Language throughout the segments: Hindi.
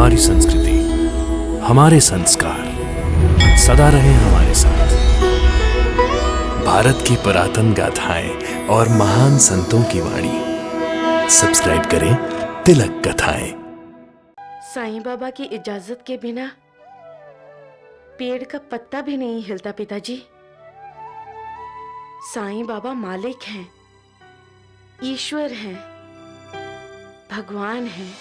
हमारी संस्कृति, हमारे संस्कार सदा रहे हमारे साथ। भारत की पुरातन गाथाएं और महान संतों की वाणी। सब्सक्राइब करें तिलक कथाएं। साईं बाबा की इजाजत के बिना पेड़ का पत्ता भी नहीं हिलता पिताजी। साईं बाबा मालिक हैं, ईश्वर हैं, भगवान हैं।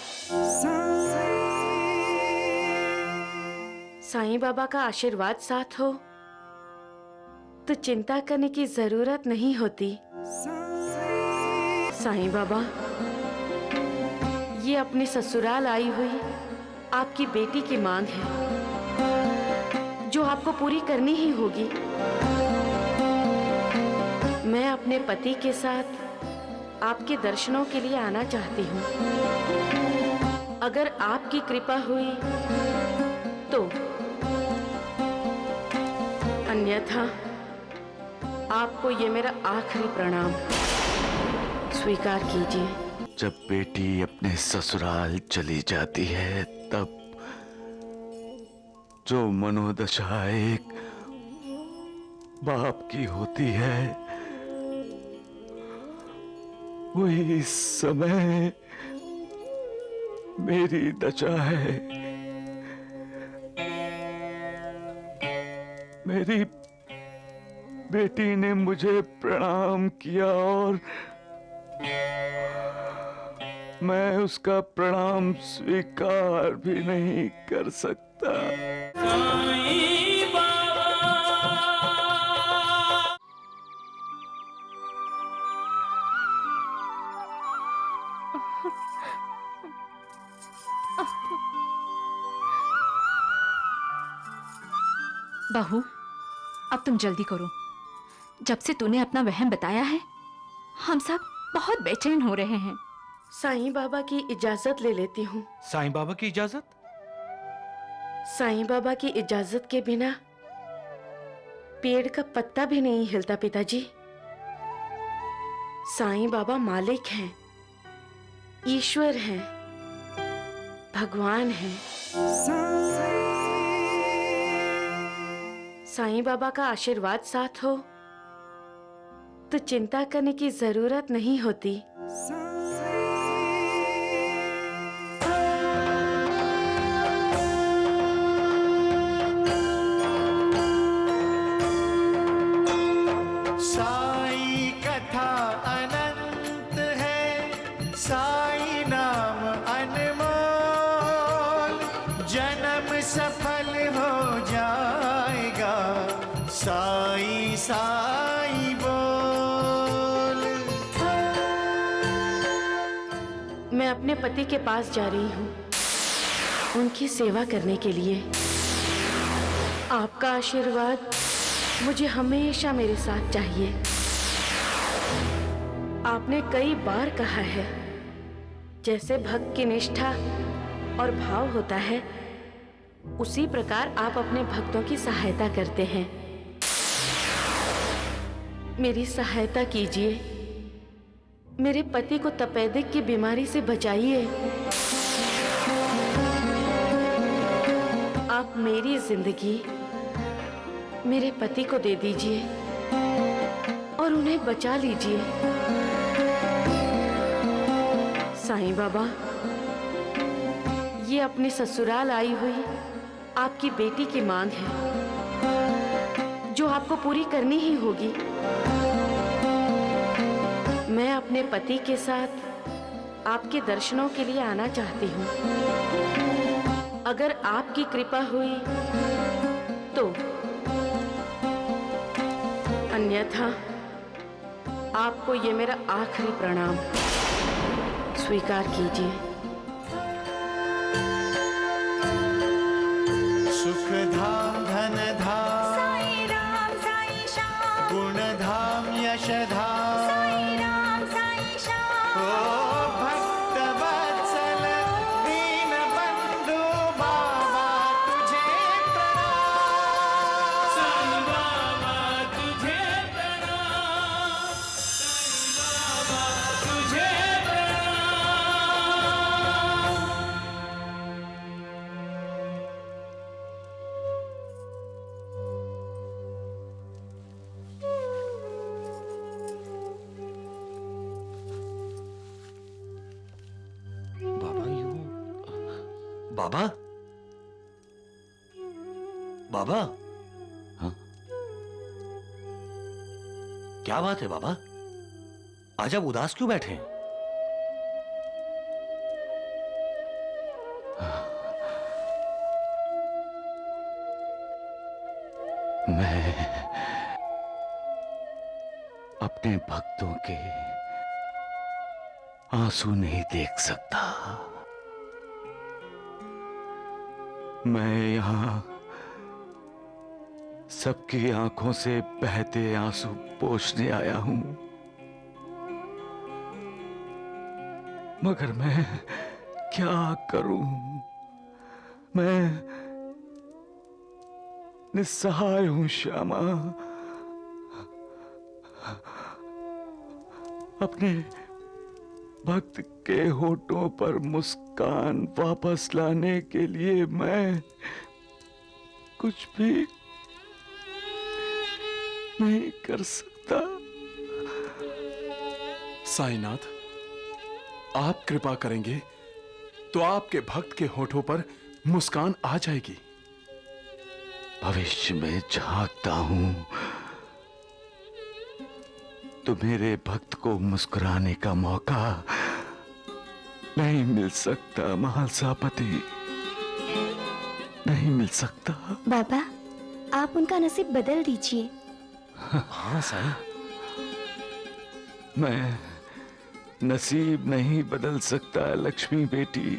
साईं बाबा का आशीर्वाद साथ हो तो चिंता करने की जरूरत नहीं होती। साईं बाबा, ये अपने ससुराल आई हुई आपकी बेटी की मांग है जो आपको पूरी करनी ही होगी। मैं अपने पति के साथ आपके दर्शनों के लिए आना चाहती हूँ। अगर आपकी कृपा हुई तो, अन्यथा आपको ये मेरा आखिरी प्रणाम स्वीकार कीजिए। जब बेटी अपने ससुराल चली जाती है तब जो मनोदशा एक बाप की होती है वही इस समय मेरी दशा है। मेरी बेटी ने मुझे प्रणाम किया और मैं उसका प्रणाम स्वीकार भी नहीं कर सकता। बहू, अब तुम जल्दी करो। जब से तूने अपना वहम बताया है हम सब बहुत बेचैन हो रहे हैं। साईं बाबा की इजाजत ले लेती हूँ। साईं बाबा की इजाजत? साईं बाबा की इजाजत के बिना पेड़ का पत्ता भी नहीं हिलता पिताजी। साईं बाबा मालिक हैं, ईश्वर हैं, भगवान हैं। साईं बाबा का आशीर्वाद साथ हो तो चिंता करने की जरूरत नहीं होती। साई कथा अनंत है, साई नाम अनमोल, जन्म सफल हो जाएगा साई साई बोल। मैं अपने पति के पास जा रही हूँ उनकी सेवा करने के लिए। आपका आशीर्वाद मुझे हमेशा मेरे साथ चाहिए। आपने कई बार कहा है, जैसे भक्त की निष्ठा और भाव होता है उसी प्रकार आप अपने भक्तों की सहायता करते हैं। मेरी सहायता कीजिए, मेरे पति को तपेदिक की बीमारी से बचाइए। आप मेरी जिंदगी मेरे पति को दे दीजिए और उन्हें बचा लीजिए। साईं बाबा, ये अपने ससुराल आई हुई आपकी बेटी की मांग है जो आपको पूरी करनी ही होगी। मैं अपने पति के साथ आपके दर्शनों के लिए आना चाहती हूँ। अगर आपकी कृपा हुई तो, अन्यथा आपको ये मेरा आखिरी प्रणाम स्वीकार कीजिए। सुख धाम धन धाम, साई राम साई श्याम, गुण धाम यश धाम, साई राम साई श्याम। ओ भक्त वत्सल दीन बंधु बाबा तुझे प्रणाम। साईं बाबा तुझे प्रणाम, साईं बाबा तुझे प्रणाम। बाबा, बाबा। हाँ? क्या बात है बाबा? आज आप उदास क्यों बैठे हैं? मैं अपने भक्तों के आंसू नहीं देख सकता। मैं यहां सबकी आंखों से बहते आंसू पोंछने आया हूं, मगर मैं क्या करूं? मैं निस्सहाय हूं श्यामा। अपने भक्त के होठों पर मुस्कान वापस लाने के लिए मैं कुछ भी नहीं कर सकता। साईनाथ, आप कृपा करेंगे तो आपके भक्त के होठों पर मुस्कान आ जाएगी। भविष्य में झांकता हूं तो मेरे भक्त को मुस्कुराने का मौका नहीं मिल सकता महालसापति, नहीं मिल सकता। बाबा, आप उनका नसीब बदल दीजिए। हाँ साईं। मैं नसीब नहीं बदल सकता लक्ष्मी बेटी,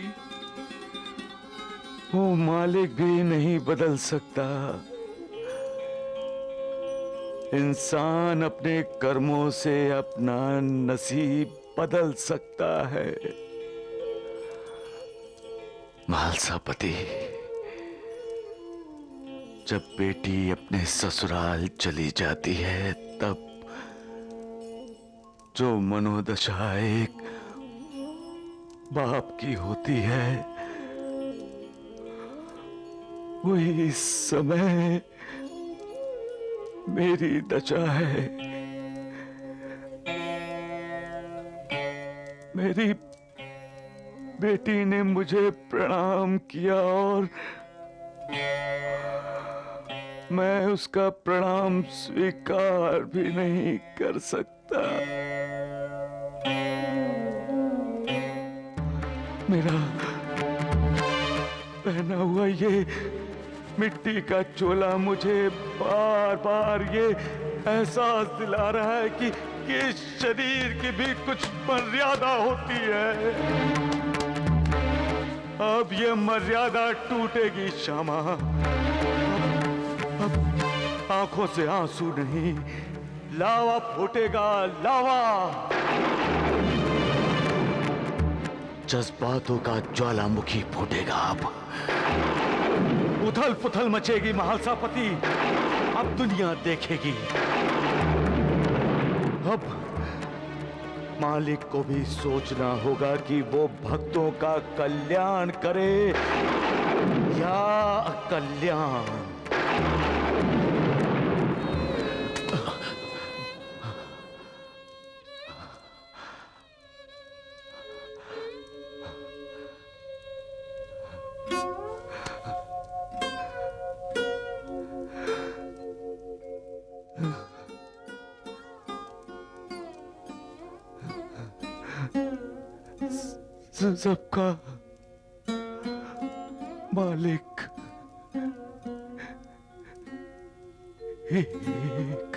वो मालिक भी नहीं बदल सकता। इंसान अपने कर्मों से अपना नसीब बदल सकता है। महालसापति, जब बेटी अपने ससुराल चली जाती है तब जो मनोदशा एक बाप की होती है, वही इस समय मेरी दशा है। मेरी बेटी ने मुझे प्रणाम किया और मैं उसका प्रणाम स्वीकार भी नहीं कर सकता। मेरा पहना हुआ ये मिट्टी का चोला मुझे बार बार ये एहसास दिला रहा है कि इस शरीर की भी कुछ मर्यादा होती है। अब ये मर्यादा टूटेगी श्यामा। अब आंखों से आंसू नहीं, लावा फूटेगा, लावा। जज्बातों का ज्वालामुखी फूटेगा। अब उथल पुथल मचेगी महालसापति। अब दुनिया देखेगी। अब मालिक को भी सोचना होगा कि वो भक्तों का कल्याण करे या अकल्याण। सबका मालिक एक।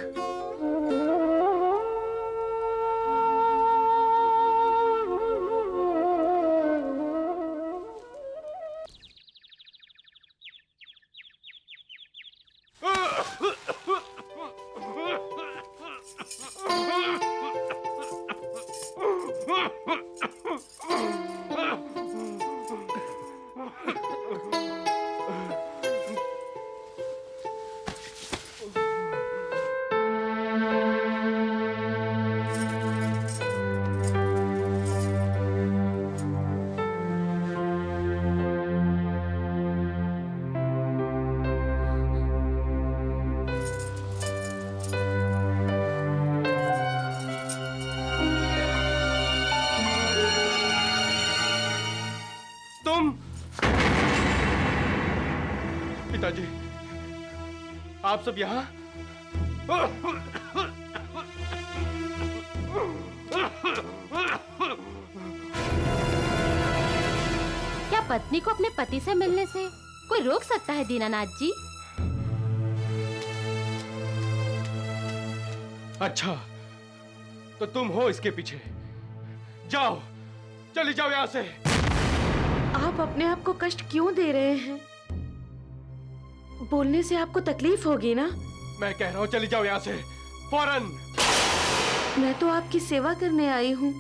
तुम पिताजी, आप सब यहाँ? क्या पत्नी को अपने पति से मिलने से कोई रोक सकता है दीनानाथ जी? अच्छा, तो तुम हो इसके पीछे। जाओ, चली जाओ यहाँ से। आप अपने आप को कष्ट क्यों दे रहे हैं? बोलने से आपको तकलीफ होगी ना? मैं कह रहा हूँ चली जाओ यहाँ से, फौरन। मैं तो आपकी सेवा करने आई हूँ।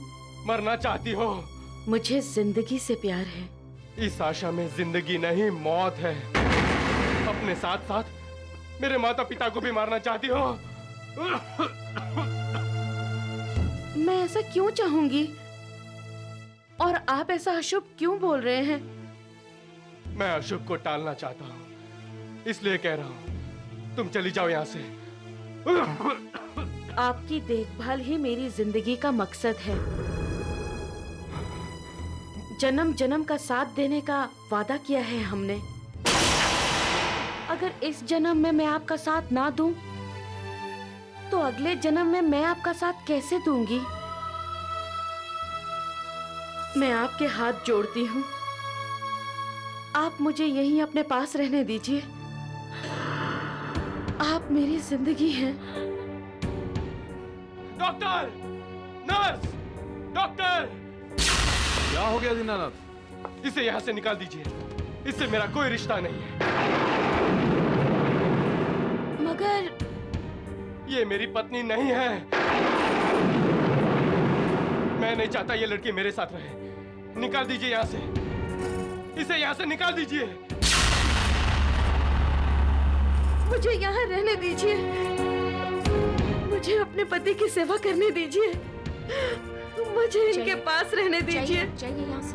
मरना चाहती हो? मुझे जिंदगी से प्यार है। इस आशा में जिंदगी नहीं मौत है। अपने साथ साथ मेरे माता पिता को भी मारना चाहती हो? मैं ऐसा क्यों चाहूंगी? और आप ऐसा अशुभ क्यों बोल रहे हैं? मैं अशुभ को टालना चाहता हूँ, इसलिए कह रहा हूँ तुम चली जाओ यहाँ से। आपकी देखभाल ही मेरी जिंदगी का मकसद है। जन्म जन्म का साथ देने का वादा किया है हमने। अगर इस जन्म में मैं आपका साथ ना दूं, तो अगले जन्म में मैं आपका साथ कैसे दूंगी? मैं आपके हाथ जोड़ती हूँ, आप मुझे यहीं अपने पास रहने दीजिए। आप मेरी जिंदगी हैं। Doctor, nurse, doctor! क्या हो गया दीनानाथ? इसे यहाँ से निकाल दीजिए, इससे मेरा कोई रिश्ता नहीं है। मगर ये मेरी पत्नी नहीं है। मैं नहीं चाहता ये लड़की मेरे साथ रहे। निकाल दीजिए यहाँ से, इसे यहाँ से निकाल दीजिए। मुझे यहाँ रहने दीजिए। मुझे अपने पति की सेवा करने दीजिए। मुझे इनके पास रहने दीजिए। जाइए यहाँ से।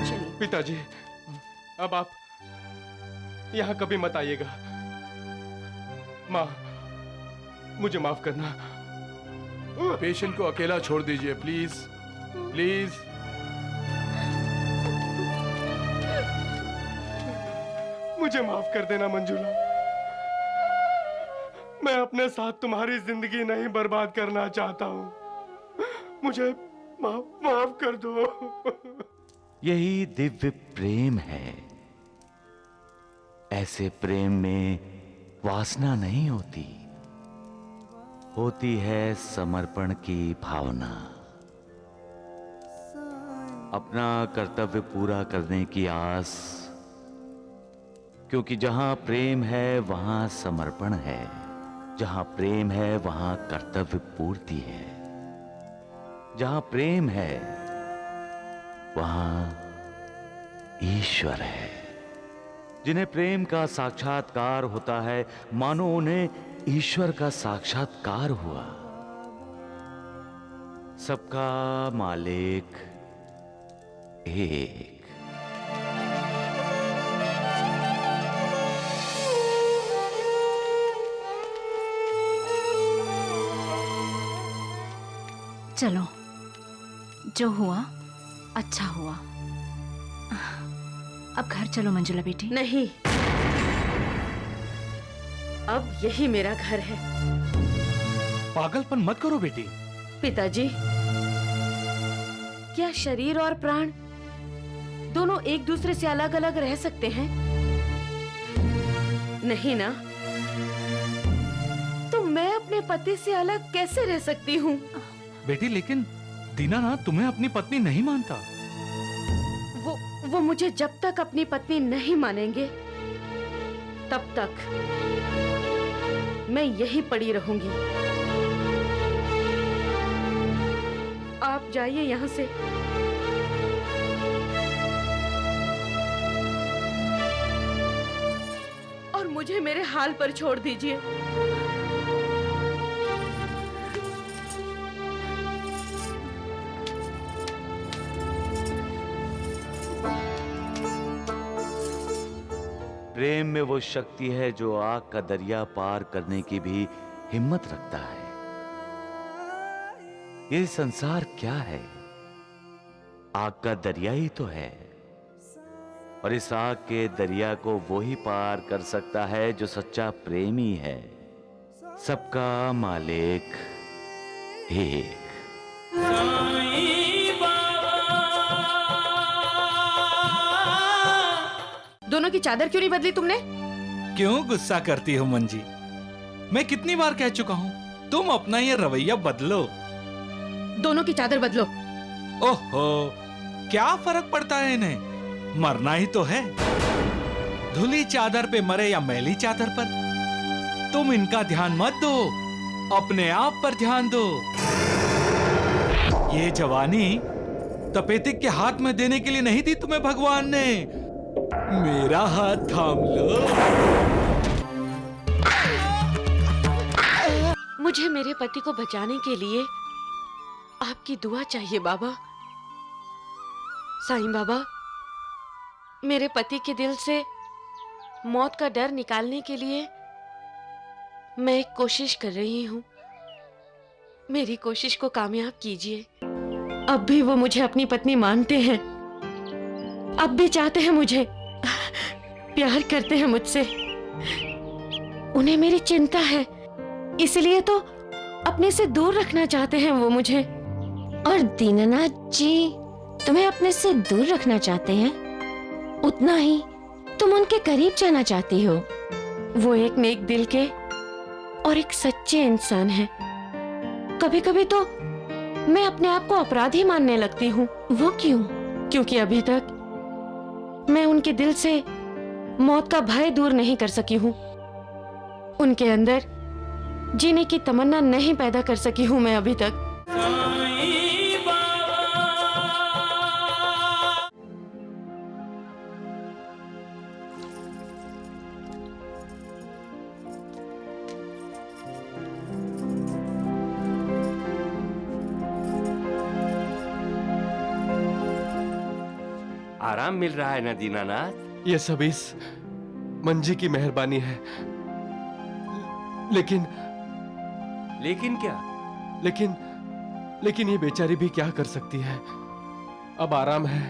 चलिए। पिताजी, अब आप यहाँ कभी मत आइएगा। माँ, मुझे माफ करना। पेशेंट को अकेला छोड़ दीजिए, प्लीज प्लीज। मुझे माफ कर देना मंजुला। मैं अपने साथ तुम्हारी जिंदगी नहीं बर्बाद करना चाहता हूँ। मुझे माफ कर दो। यही दिव्य प्रेम है। ऐसे प्रेम में वासना नहीं होती, होती है समर्पण की भावना, अपना कर्तव्य पूरा करने की आस। क्योंकि जहां प्रेम है वहां समर्पण है, जहां प्रेम है वहां कर्तव्य पूर्ति है, जहां प्रेम है वहां ईश्वर है। जिन्हें प्रेम का साक्षात्कार होता है, मानो उन्हें ईश्वर का साक्षात्कार हुआ। सबका मालिक एक। चलो, जो हुआ अच्छा हुआ। अब घर चलो मंजुला बेटी। नहीं, अब यही मेरा घर है। पागलपन मत करो बेटी। पिताजी, क्या शरीर और प्राण दोनों एक दूसरे से अलग अलग रह सकते हैं? नहीं ना? तो मैं अपने पति से अलग कैसे रह सकती हूँ? बेटी, लेकिन दीनानाथ तुम्हें अपनी पत्नी नहीं मानता। वो मुझे जब तक अपनी पत्नी नहीं मानेंगे, तब तक मैं यही पड़ी रहूंगी। आप जाइए यहाँ से। और मुझे मेरे हाल पर छोड़ दीजिए। प्रेम में वो शक्ति है जो आग का दरिया पार करने की भी हिम्मत रखता है। ये संसार क्या है? आग का दरिया ही तो है। और इस आग के दरिया को वो ही पार कर सकता है जो सच्चा प्रेमी है। सबका मालिक एक। दोनों की चादर क्यों नहीं बदली तुमने? क्यों गुस्सा करती हो मंजी? मैं कितनी बार कह चुका हूँ, तुम अपना ये रवैया बदलो। दोनों की चादर बदलो। ओहो, क्या फर्क पड़ता है इन्हें? मरना ही तो है। धुली चादर पे मरे या मैली चादर पर। तुम इनका ध्यान मत दो, अपने आप पर ध्यान दो। ये जवानी तपेदिक के हाथ में देने के लिए नहीं दी तुम्हें भगवान ने। मेरा हाथ थाम लो। मुझे मेरे पति को बचाने के लिए आपकी दुआ चाहिए बाबा। साईं बाबा, मेरे पति के दिल से मौत का डर निकालने के लिए मैं एक कोशिश कर रही हूँ। मेरी कोशिश को कामयाब कीजिए। अब भी वो मुझे अपनी पत्नी मानते हैं, अब भी चाहते हैं मुझे, प्यार करते हैं मुझसे। उन्हें मेरी चिंता है, इसलिए तो अपने से दूर रखना चाहते हैं वो मुझे। और दीनानाथ जी तुम्हें अपने से दूर रखना चाहते हैं, उतना ही तुम उनके करीब जाना चाहती हो। वो एक नेक दिल के और एक सच्चे इंसान हैं। कभी कभी तो मैं अपने आप को अपराधी मानने लगती हूँ। वो क्यों? क्योंकि अभी तक मैं उनके दिल से मौत का भय दूर नहीं कर सकी हूँ। उनके अंदर जीने की तमन्ना नहीं पैदा कर सकी हूँ मैं अभी तक। आराम मिल रहा है ना दीनानाथ? ये सब इस मंजी की मेहरबानी है। लेकिन क्या? लेकिन ये बेचारी भी क्या कर सकती है। अब आराम है,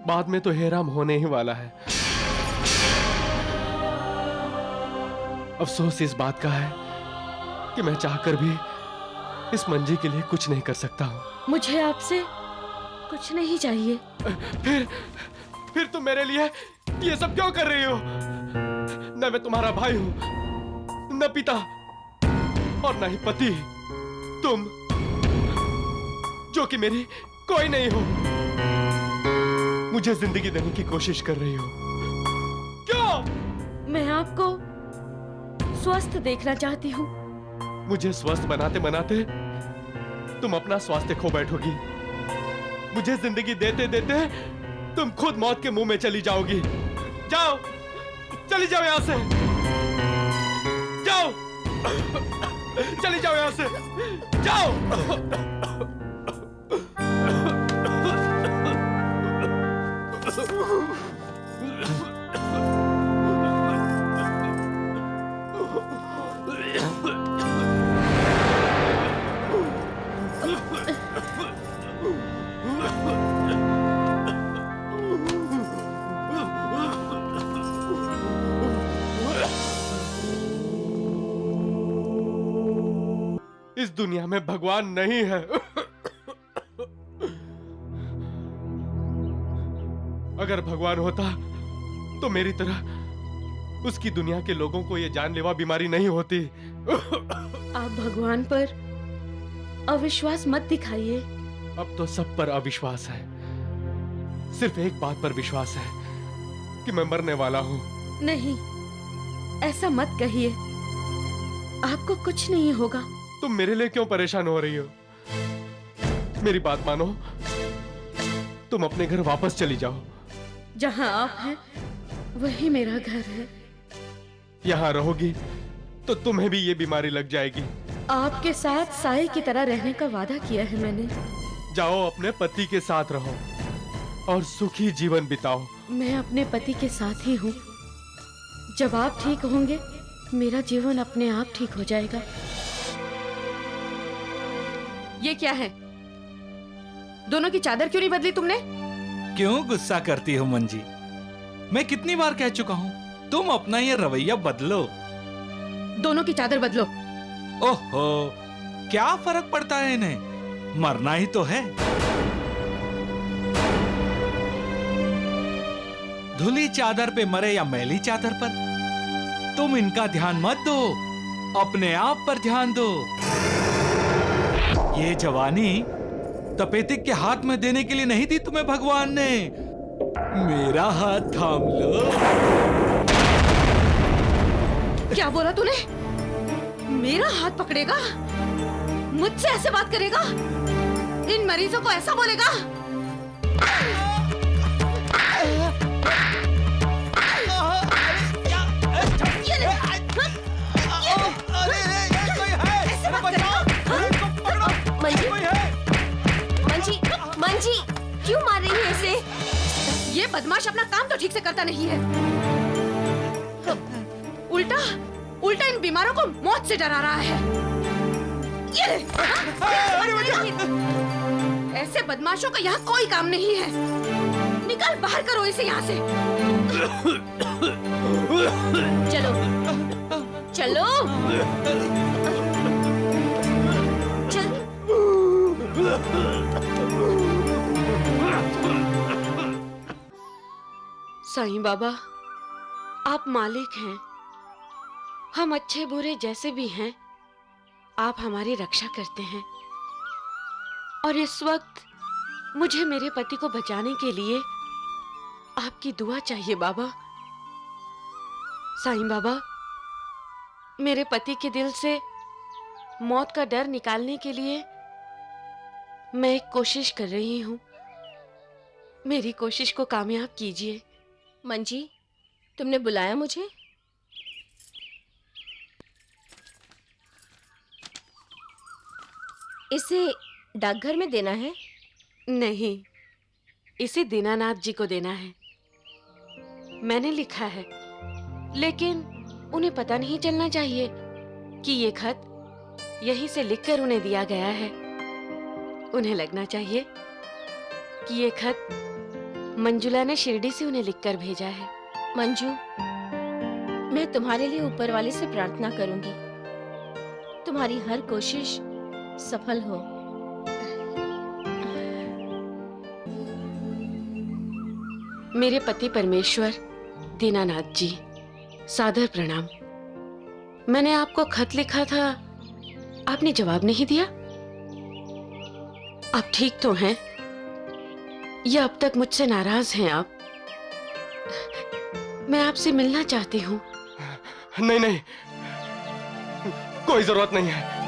बाद में तो हैराम होने ही वाला है। अफसोस इस बात का है कि मैं चाहकर भी इस मंजी के लिए कुछ नहीं कर सकता हूँ। मुझे आपसे कुछ नहीं चाहिए। फिर तुम मेरे लिए ये सब क्यों कर रही हो? न मैं तुम्हारा भाई हूं, न पिता और न ही पति। तुम जो कि मेरी कोई नहीं हो, मुझे जिंदगी देने की कोशिश कर रही हो। क्यों? मैं आपको स्वस्थ देखना चाहती हूँ। मुझे स्वस्थ बनाते बनाते तुम अपना स्वास्थ्य खो बैठोगी। मुझे जिंदगी देते देते तुम खुद मौत के मुंह में चली जाओगी। जाओ, चली जाओ यहां से। जाओ, चली जाओ यहां से। जाओ। इस दुनिया में भगवान नहीं है। अगर भगवान होता तो मेरी तरह उसकी दुनिया के लोगों को यह जानलेवा बीमारी नहीं होती। आप भगवान पर अविश्वास मत दिखाइए। अब तो सब पर अविश्वास है। सिर्फ एक बात पर विश्वास है कि मैं मरने वाला हूं। नहीं, ऐसा मत कहिए। आपको कुछ नहीं होगा। तुम मेरे लिए क्यों परेशान हो रही हो? मेरी बात मानो, तुम अपने घर वापस चली जाओ। जहां आप हैं वही मेरा घर है। यहाँ रहोगी तो तुम्हें भी ये बीमारी लग जाएगी। आपके साथ साए की तरह रहने का वादा किया है मैंने। जाओ, अपने पति के साथ रहो और सुखी जीवन बिताओ। मैं अपने पति के साथ ही हूँ। जब आप ठीक होंगे, मेरा जीवन अपने आप ठीक हो जाएगा। ये क्या है? दोनों की चादर क्यों नहीं बदली तुमने? क्यों गुस्सा करती हो मंजी? मैं कितनी बार कह चुका हूँ, तुम अपना ये रवैया बदलो। दोनों की चादर बदलो। ओहो, क्या फर्क पड़ता है इन्हें, मरना ही तो है। धुली चादर पे मरे या मैली चादर पर, तुम इनका ध्यान मत दो, अपने आप पर ध्यान दो। ये जवानी तपेदिक के हाथ में देने के लिए नहीं दी तुम्हें भगवान ने। मेरा हाथ थाम लो। क्या बोला तूने? मेरा हाथ पकड़ेगा? मुझसे ऐसे बात करेगा? इन मरीजों को ऐसा बोलेगा? मंजी, क्यों मार रही है इसे? ये बदमाश अपना काम तो ठीक से करता नहीं है। उल्टा इन बीमारों को मौत से डरा रहा है। ऐसे बदमाशों का यहाँ कोई काम नहीं है। निकाल बाहर करो इसे यहाँ से। चलो चलो चल। साईं बाबा, आप मालिक हैं। हम अच्छे बुरे जैसे भी हैं, आप हमारी रक्षा करते हैं। और इस वक्त मुझे मेरे पति को बचाने के लिए आपकी दुआ चाहिए बाबा। साईं बाबा, मेरे पति के दिल से मौत का डर निकालने के लिए मैं एक कोशिश कर रही हूँ। मेरी कोशिश को कामयाब कीजिए। मंजी, तुमने बुलाया मुझे? इसे डाकघर में देना है? नहीं, इसे दीनानाथ जी को देना है। मैंने लिखा है, लेकिन उन्हें पता नहीं चलना चाहिए कि ये खत यहीं से लिखकर उन्हें दिया गया है। उन्हें लगना चाहिए कि ये खत मंजुला ने शिरडी से उन्हें लिखकर भेजा है। मंजू, मैं तुम्हारे लिए ऊपर वाले से प्रार्थना करूंगी, तुम्हारी हर कोशिश सफल हो। मेरे पति परमेश्वर दीनानाथ जी, सादर प्रणाम। मैंने आपको खत लिखा था, आपने जवाब नहीं दिया। आप ठीक तो हैं? या अब तक मुझसे नाराज हैं आप? मैं आपसे मिलना चाहती हूँ। नहीं नहीं, कोई जरूरत नहीं है।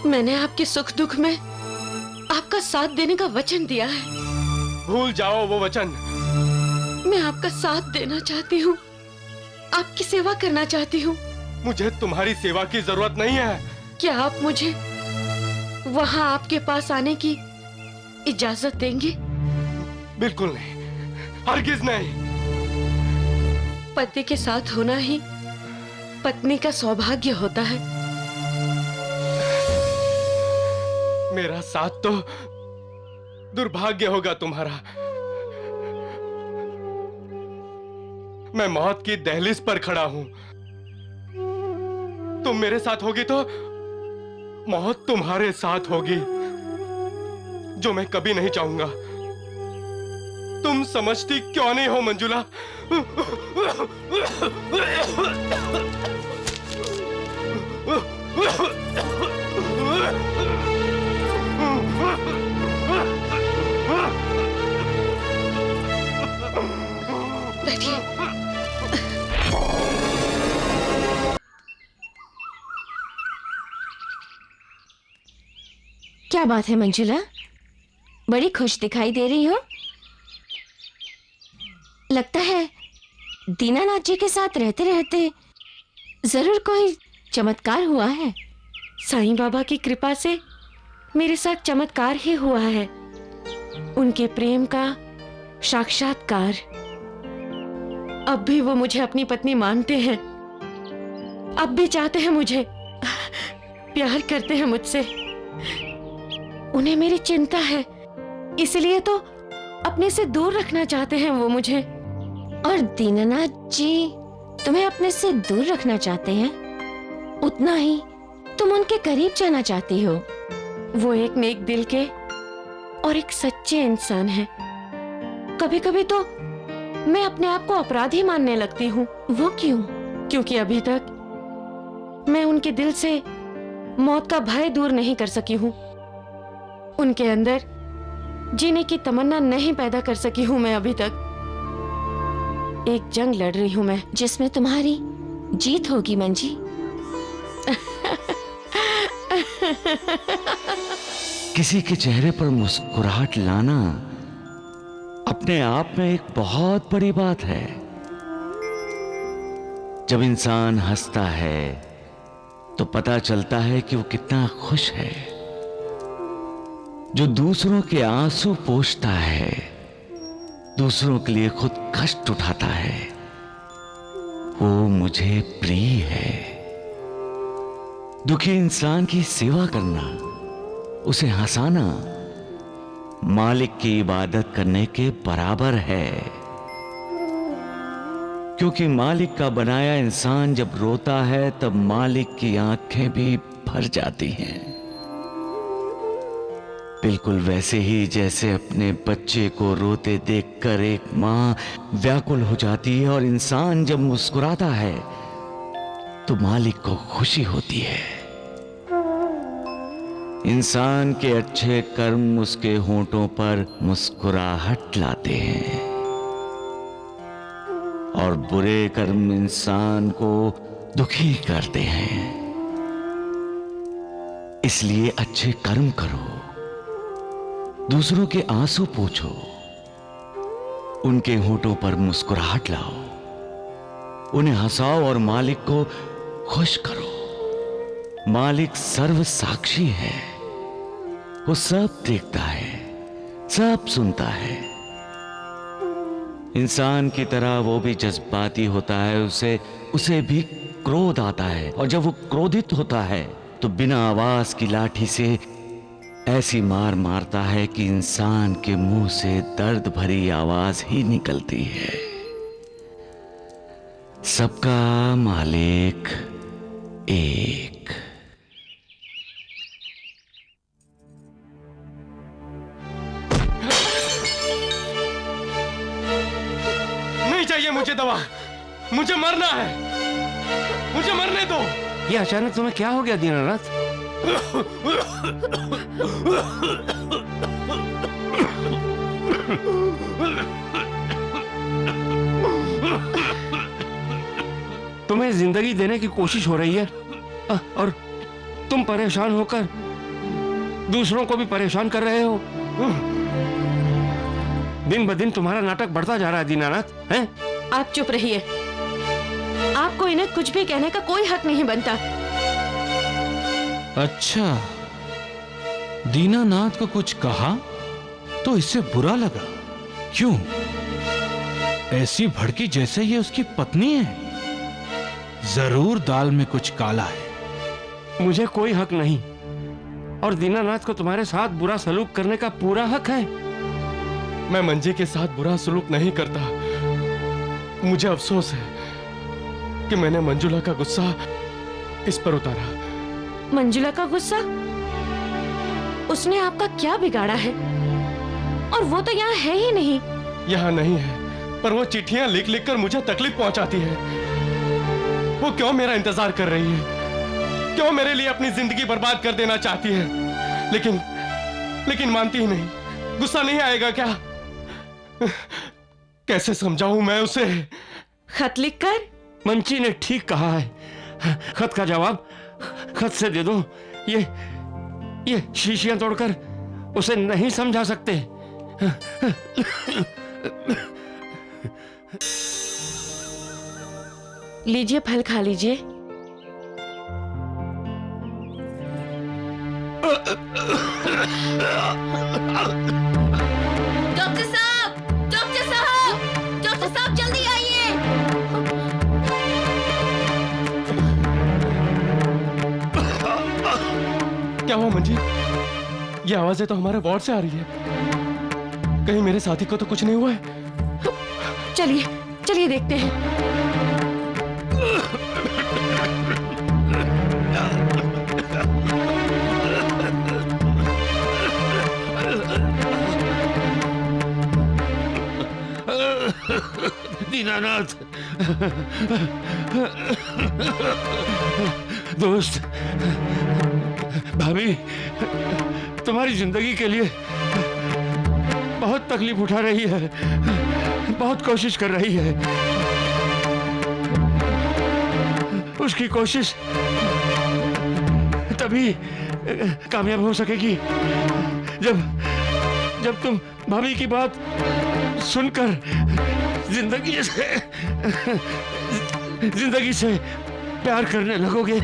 मैंने आपके सुख दुख में आपका साथ देने का वचन दिया है। भूल जाओ वो वचन। मैं आपका साथ देना चाहती हूँ, आपकी सेवा करना चाहती हूँ। मुझे तुम्हारी सेवा की जरूरत नहीं है। क्या आप मुझे वहाँ आपके पास आने की इजाजत देंगे? बिल्कुल नहीं, हरगिज नहीं। पति के साथ होना ही पत्नी का सौभाग्य होता है। मेरा साथ तो दुर्भाग्य होगा तुम्हारा। मैं मौत की दहलीज पर खड़ा हूं। तुम मेरे साथ होगी तो मौत तुम्हारे साथ होगी, जो मैं कभी नहीं चाहूंगा। तुम समझती क्यों नहीं हो मंजुला? बैठिए। क्या बात है मंजुला, बड़ी खुश दिखाई दे रही हो। लगता है दीनानाथ जी के साथ रहते रहते जरूर कोई चमत्कार हुआ है। साईं बाबा की कृपा से मेरे साथ चमत्कार ही हुआ है। उनके प्रेम का साक्षात्कार। अब भी वो मुझे अपनी पत्नी मानते हैं, अब भी चाहते हैं मुझे, प्यार करते हैं मुझसे। उन्हें मेरी चिंता है, इसलिए तो अपने से दूर रखना चाहते हैं वो मुझे। और दीनानाथ जी तुम्हें अपने से दूर रखना चाहते हैं, उतना ही तुम उनके करीब जाना चाहती हो। वो एक नेक दिल के और एक सच्चे इंसान हैं। कभी कभी तो मैं अपने आप को अपराधी मानने लगती हूँ। वो क्यों? क्योंकि अभी तक मैं उनके दिल से मौत का भय दूर नहीं कर सकी हूँ। उनके अंदर जीने की तमन्ना नहीं पैदा कर सकी हूँ मैं अभी तक। एक जंग लड़ रही हूँ मैं, जिसमें तुम्हारी जीत होगी मंजी। किसी के चेहरे पर मुस्कुराहट लाना अपने आप में एक बहुत बड़ी बात है। जब इंसान हंसता है तो पता चलता है कि वो कितना खुश है। जो दूसरों के आंसू पोंछता है, दूसरों के लिए खुद कष्ट उठाता है, वो मुझे प्रिय है। दुखी इंसान की सेवा करना, उसे हंसाना मालिक की इबादत करने के बराबर है। क्योंकि मालिक का बनाया इंसान जब रोता है तब मालिक की आंखें भी भर जाती हैं। बिल्कुल वैसे ही जैसे अपने बच्चे को रोते देखकर एक मां व्याकुल हो जाती है, और इंसान जब मुस्कुराता है तो मालिक को खुशी होती है। इंसान के अच्छे कर्म उसके होंठों पर मुस्कुराहट लाते हैं, और बुरे कर्म इंसान को दुखी करते हैं। इसलिए अच्छे कर्म करो, दूसरों के आंसू पोंछो, उनके होंठों पर मुस्कुराहट लाओ, उन्हें हंसाओ और मालिक को खुश करो। मालिक सर्व साक्षी है, वो सब देखता है, सब सुनता है। इंसान की तरह वो भी जज्बाती होता है, उसे भी क्रोध आता है, और जब वो क्रोधित होता है तो बिना आवाज की लाठी से ऐसी मार मारता है कि इंसान के मुंह से दर्द भरी आवाज ही निकलती है। सबका मालिक एक। नहीं चाहिए मुझे दवा, मुझे मरना है, मुझे मरने दो। ये अचानक तुम्हें क्या हो गया दीनानाथ? तुम्हें जिंदगी देने की कोशिश हो रही है, और तुम परेशान होकर दूसरों को भी परेशान कर रहे हो। दिन ब दिन तुम्हारा नाटक बढ़ता जा रहा है दीनानाथ, हैं? आप चुप रहिए। आपको इन्हें कुछ भी कहने का कोई हक नहीं बनता। अच्छा, दीनानाथ को कुछ कहा तो इससे बुरा लगा। क्यों? ऐसी भड़की जैसे ये उसकी पत्नी है। जरूर दाल में कुछ काला है। मुझे कोई हक नहीं, और दीनानाथ को तुम्हारे साथ बुरा सलूक करने का पूरा हक है। मैं मंजी के साथ बुरा सलूक नहीं करता। मुझे अफसोस है कि मैंने मंजुला का गुस्सा इस पर उतारा। मंजुला का गुस्सा? उसने आपका क्या बिगाड़ा है? और वो तो यहाँ है ही नहीं। यहाँ नहीं है, पर वो चिट्ठियां लिख लिख कर मुझे तकलीफ पहुंचाती है। वो क्यों मेरा इंतजार कर रही है? क्यों मेरे लिए अपनी जिंदगी बर्बाद कर देना चाहती है? लेकिन मानती ही नहीं। गुस्सा नहीं आएगा क्या? कैसे समझाऊं मैं उसे? खत लिखकर? मंची ने ठीक कहा है। खत का जवाब खत से दे दो। ये शीशियां तोड़कर उसे नहीं समझा सकते। लीजिए, फल खा लीजिए। डॉक्टर साहब, डॉक्टर साहब, डॉक्टर साहब जल्दी आइए। क्या हुआ मंजी? ये आवाजें तो हमारे वार्ड से आ रही है। कहीं मेरे साथी को तो कुछ नहीं हुआ है? चलिए चलिए देखते हैं। दीनानाथ, दोस्त, भाभी तुम्हारी जिंदगी के लिए बहुत तकलीफ उठा रही है, बहुत कोशिश कर रही है। उसकी कोशिश तभी कामयाब हो सकेगी जब तुम भाभी की बात सुनकर जिंदगी से प्यार करने लगोगे।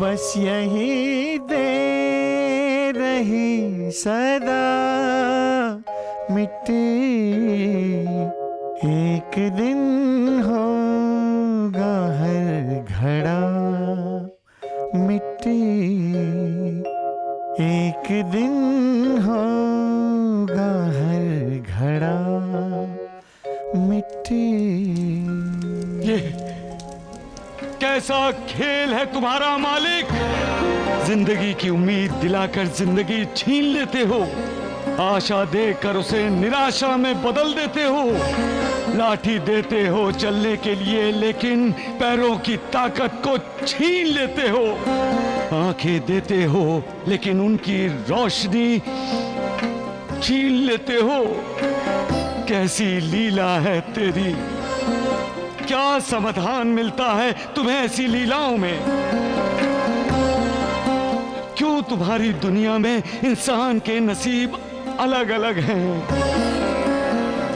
बस यही दे रही सदा मिट्टी, एक दिन होगा हर घड़ा मिट्टी, एक दिन होगा हर घड़ा मिट्टी। ये कैसा खेल है तुम्हारा मालिक? जिंदगी की उम्मीद दिलाकर जिंदगी छीन लेते हो, आशा देकर उसे निराशा में बदल देते हो, लाठी देते हो चलने के लिए लेकिन पैरों की ताकत को छीन लेते हो, आंखें देते हो लेकिन उनकी रोशनी छीन लेते हो। कैसी लीला है तेरी? क्या समाधान मिलता है तुम्हें ऐसी लीलाओं में? क्यों तुम्हारी दुनिया में इंसान के नसीब अलग अलग हैं?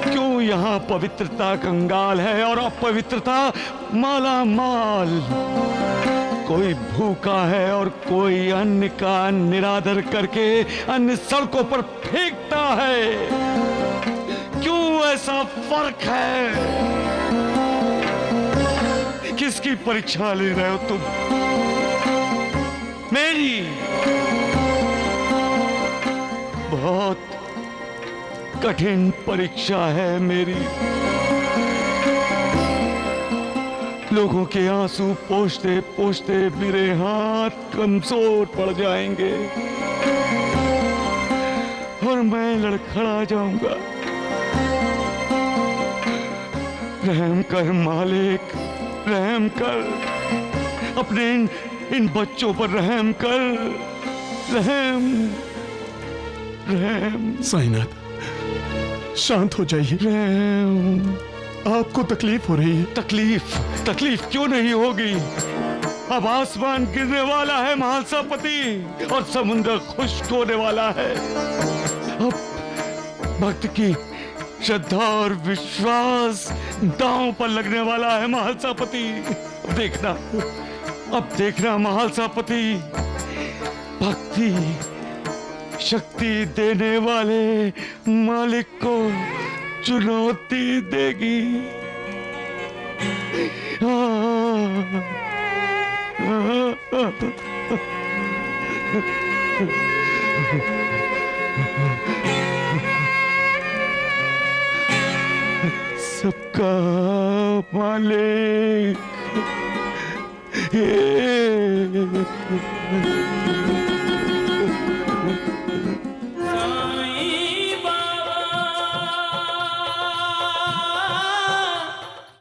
क्यों यहाँ पवित्रता कंगाल है और अपवित्रता माला माल? कोई भूखा है और कोई अन्न का निरादर करके अन्न सड़कों पर फेंकता है। क्यों ऐसा फर्क है? किसकी परीक्षा ले रहे हो तुम? मेरी? बहुत कठिन परीक्षा है मेरी। लोगों के आंसू पोंछते पोंछते मेरे हाथ कमजोर पड़ जाएंगे और मैं लड़खड़ा जाऊंगा। रहम कर मालिक, रहम कर, अपने इन बच्चों पर रहम कर, रहम रहम। साईनाथ शांत हो जाइए। रहम। आपको तकलीफ हो रही है। तकलीफ क्यों नहीं होगी? अब आसमान गिरने वाला है महासापति और समुद्र खुश्क होने वाला है। अब भक्त की श्रद्धा और विश्वास दांव पर लगने वाला है महासापति। अब देखना महासापति, भक्ति शक्ति देने वाले मालिक को चुनौती देगी। सबका मालिक।